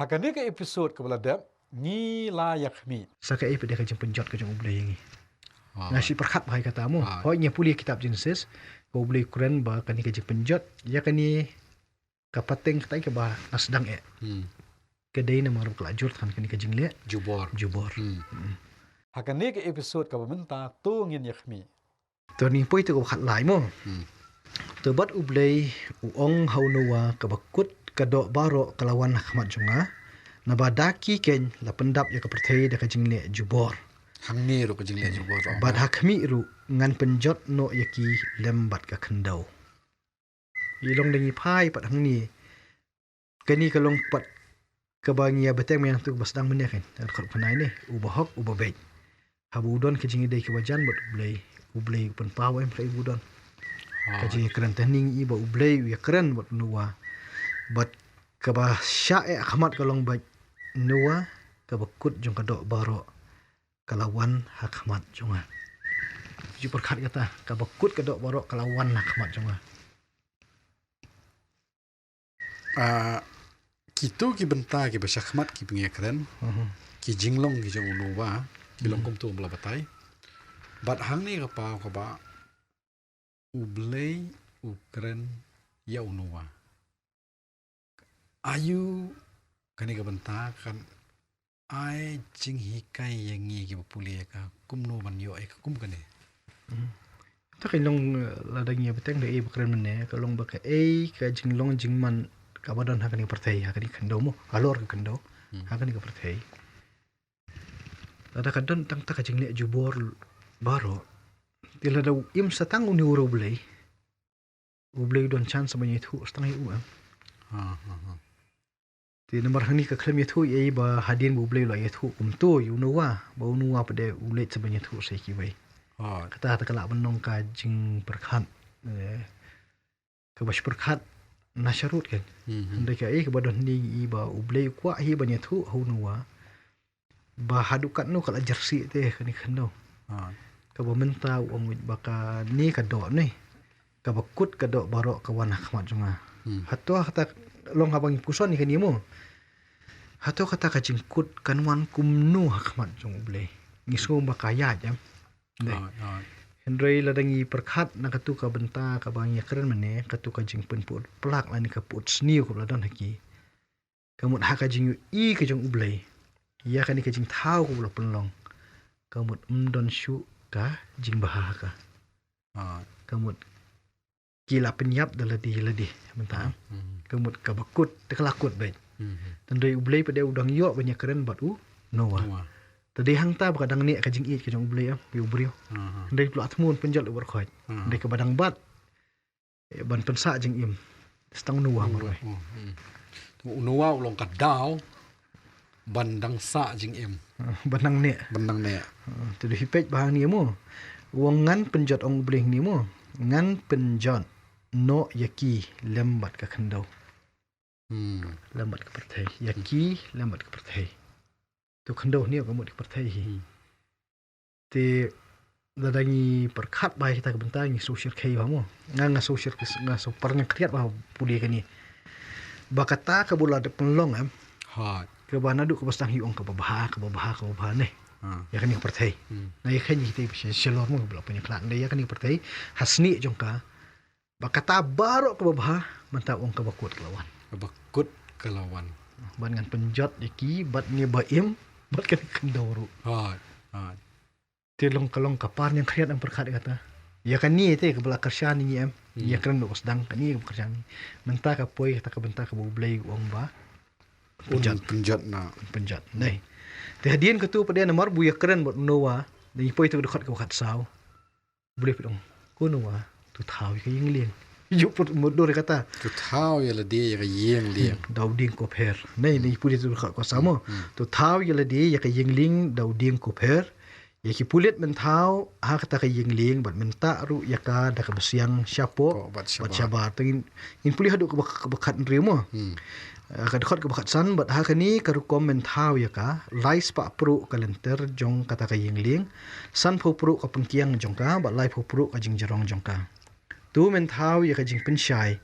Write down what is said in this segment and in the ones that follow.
Hakani ke episode ke beladap ni layak mi. Saka pada kajang penjot kajang ublay ni. Nasi perkat bahai katamu. Hoi nya puli kitab Genesis. Kau ublay Quran bah kani kajang penjot. Ya kani kapateng katai ke bah nasdang Kedai nama orang kelajur kan kani kajang liat. Jubor. Hakani ke episode ke bementa tu ngin yakmi. Tu ni poi tu kat lai mo. Tebat ublay uong haunawa kabakut kadok barok kelawan Ahmad Junga. Nabadaki ken la pendap ya kepertai da kajing le jubor. Hang ni ru kajing le jubor. Bad hakmi ru ngan penjot no yaki lembat ka kendau. Ilong dengi pai pat hang ni. Kani kalong pat kabangia beteng men tu basdang men kan. Kal panai ni ubahok ubabej. Habudon kajing dei ke wajan bot ublay pen pawai play budon. Kajing keren tening i ba ublay ya keren bot nuwa. Bat kabah syae Ahmad kalong baj nuwa kabakut jong kadok baro kalawan Ahmad jonga. Ju perkat kata kabakut kadok baro kalawan Ahmad jonga. Kitu ki benta ki basyakmat ki pengekren. Ki jinglong ki jong unuwa ki longkom tu belah batai. Bat hang ni kapa ublay ukren ya unuwa. Ayu kani ka benta kan ai jing hikai yang ngi ki bapuli ka kumno ban yo ka kum kane. Tak ilong ladangnya beteng dei bakren mene kalong baka ka jinglong jingman kabadon hakani pertai hakani kendo mo alor ka kendo hakani ka pertai. Ada kadon tang tak jingle jubor baro tila daw im satang uni uro ublay don chance banyak tu setengah u. Ti nomor hani ka klem yathu ei ba hadin bu blay la yathu umtu yunuwa ba unuwa pada ulet sebanyak tu sai ki bai. Kata ta kala benong ka jing perkhat ka bas perkhat nasyarut kan. Ndai ka ke badon ni i ba ublay kwa hi banyak tu hunuwa ba hadukat no kala jersey te kani kendo. Ka ba menta ong baka ni ka do ni ka bakut ka do barok kawan Ahmad Junga. Hatwa kata long habang puson ni kani mo. Hato kata kajing kut kanwan kumnu Ahmad jong ublay. Ngiso bakaya jam. Hendrai ladangi perkhat na katu ka benta ka bang yakren mene katu kajing penput pelak lani ka put sniu ko ladon haki. Kamut ha kajing i ka jong ublay. Ya kani kajing thau ko pelong. Kamut don syu ka jing bahaka. Kamut kila penyap daladi benta. Kamut ka bakut tekalakut baik. Tandai ublay pada udang yok banyak keren bat noa. Tadi hang ta bakadang ni kajing i kajang ublay pi ubrio. Tandai pula atmun penjal uber khoi. Tandai ke badang bat ban pensa jing im. Stang noa maroi. Unuwa ulong kadau bandang sa jing im. Bandang ne. Tadi hipej bahang ni mo. Wangan penjat ong ublay ni mo. Ngan penjat no yaki lembat ka kendau. Lambat ke pertai. Yaki lambat ke pertai. Tu kendau ni kamu di pertai hi. Ti dadangi perkhat bai kita kebentar ni social kai bamu. Nga social nga so parang kriat bah puli kani. Bakata ke bola de penlong ke bana du ke bastang hiong ke babah ne. Ya kani ke pertai. Na ya kani kita selor mo bola punya klan dia kani ke pertai hasni jongka. Bakata barok ke babah manta ong ke bakut kelawan. Bakut kelawan. Ban ngan penjat yaki bat ni baim bat kan kendauru. Tilong kalong kapar yang kriat ang perkat kata. Ya kan ni te ke belakar syan ni em. Ya kan do sedang kan ni kerjaan ni. Menta ka poi kata ka benta ka bublay uang ba. Penjat. Nei. Te hadian ke tu pada nomor bu ya keren bot noa. Ni poi tu dekat ke wakat saw. Boleh pedong. Ko noa tu tahu ke yang liang. Juput mudur kata. Tu tahu ya la dia ya yeng liang. Dauding ko per. Nei ni puli tu dekat ko sama. Tu tahu ya la dia ya ka yengling dauding ko per. Ya ki pulit mentau ha kata ka yengling bat menta ru ya ka da ka besiang syapo bat syabar tengin in puli hadu ke bekat nrimo. Ka dekat ke bekat san bat ha kani ka ru mentau ya ka lais pa pro ka lenter jong kata ka yengling san pho pro ka pengkiang jong ka bat lai pho pro ka jing jerong jong ka. Tu mentau ya ka jing pensyai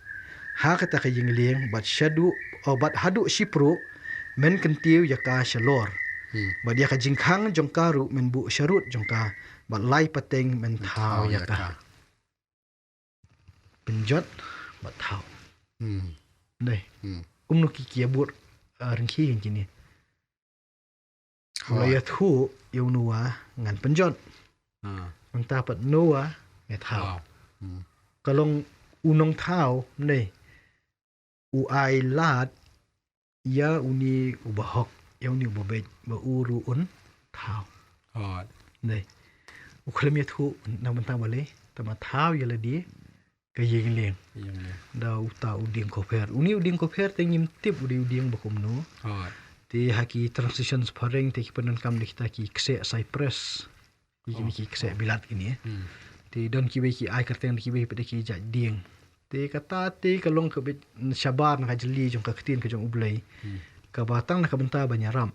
ha kata ka yengling bat syadu bat hadu sipro men kentiu yaka shalor Hmm. ba dia ka jingkhang jongkaru men bu sharut jongka ba lai pateng men thau yaka penjot ba thau Hmm. dai Hmm. umnu ki kiabur ringki kan kini Hoi. ya thu eu nuwa ngan penjot Ah. manta pat nuwa nge thau Wow. Hmm. kalong unong thau nei u ai lat ya uni ubahok ya uni ubabej ba uru un thau Hoi. nei u khlem ya thu na manta bale tama thau ya ladi ka yeng leng Yang ni. da uta uding koper uni uding koper te ngim tip udi uding bakum no Hoi. ti haki transitions pareng te kipanan kam likta ki kse cypress ki kse bilat ini Hmm. ti don ki ki ai kerteng ki be pede ki ja ding ti kata ti kalong ke syabar na jeli jong ka ketin ke jong ublai Hmm. ka batang na ka benta banyaram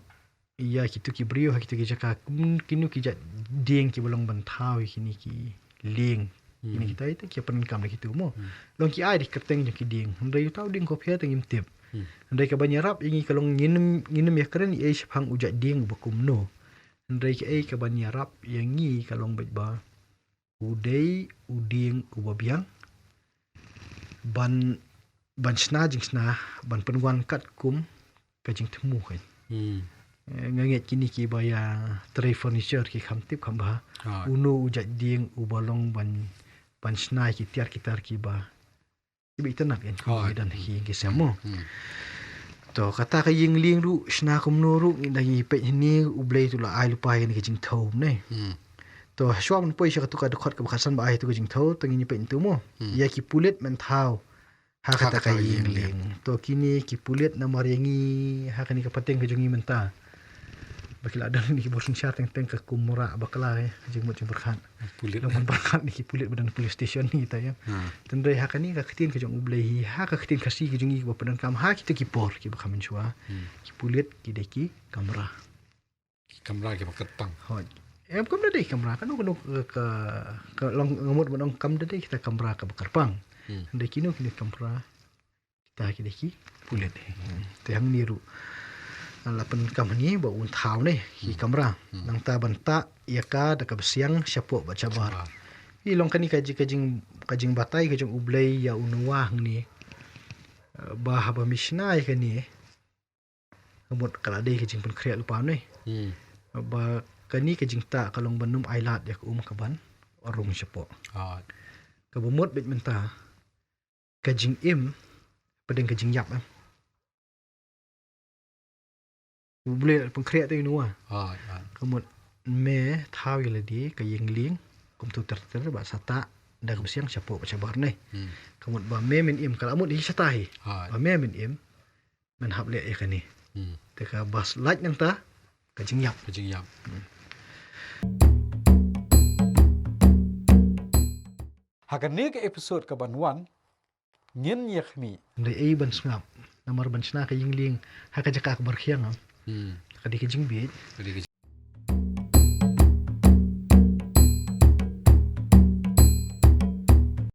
iya kitu ki brio ha kitu ki jaka kinu ki ja ding ki bolong bantau kini ki ling ini kita itu ki pen kam kitu mo long ki ai di kerteng jong ki ding ndai tau ding ko pia tengim tip ndai ka banyarap ingi kalong nginem ya keren ai shang uja ding bukum no ndai ki ai ka banyarap yang ngi kalong bet ba udai uding ubabiang ban sna jing sna ban penwan kat kum ka jing temu kan Hmm. nganget kini ki baya tray furniture ki kham tip kham ba Hoi. uno uja ding ubalong ban sna ki tiar kitar ki ba ibi tanak en Hoi. dan hi ki samo Hmm. to kata ka ying ling ru sna kum no ru ngi pe ni ublei tu la ai lupa ni ki jing thom ne Hmm. to shwam poi sha tu ka dokhat ka khasan ba ai tu jing tho to ngi pe tu mo ya ki pulet men thau ha kata ka ying ling to kini ki pulet na marengi ha kani ka pateng ka jungi menta bakila dan ni ki bosin sha teng teng ka kumura bakla jing mo jing berkhan Pulit. lawan berkhan ni ki pulet badan police station ni ta ya Ah. tendai ha kani ka khitin ka jong ublei ha ka khitin ka si ki jungi ba padan kam ha ki tu ki por ki ba khamin chua ki pulet ki de ki kamera Kamera ke paketang. hoi em kam dei kamera kan no ka long ngamut badong kam dei kita kamera ka bakar pang dei kino kini kamera kita ki deki pulet te hang niru lapan kam ni ba un thau ne ki kamera nang ta banta ya ka da ka siang syapo ba cabar i long kani kajing batai kajing ublei ya unwa ni ba ha ba misnai kani ngamut kala dei kajing pun kriya lupa ne Hmm. ba kani kajing ta kalong banum ailat ya kaban orung syapo Hoi. ka bumut bet menta kajing im pedeng kajing yap boleh pengkriat tu nuwa Hoi. Hoi. kamut me thau yela di ka yeng ling kum tu ter ba sata da ka siang syapo ba cabar ne Hmm. kamut ba me min im kala amut hi satai Hoi. ba me min im men hab le e kani Hmm. te ka bas laj nang ta kajing yap Kajing yap. Hakani ke episode ke banwan ngin yakhmi ndai ai ban sngap namar ban sna ka yeng ling ha ka jaka ka barkhiang Hmm. ka di kajing bit Jadi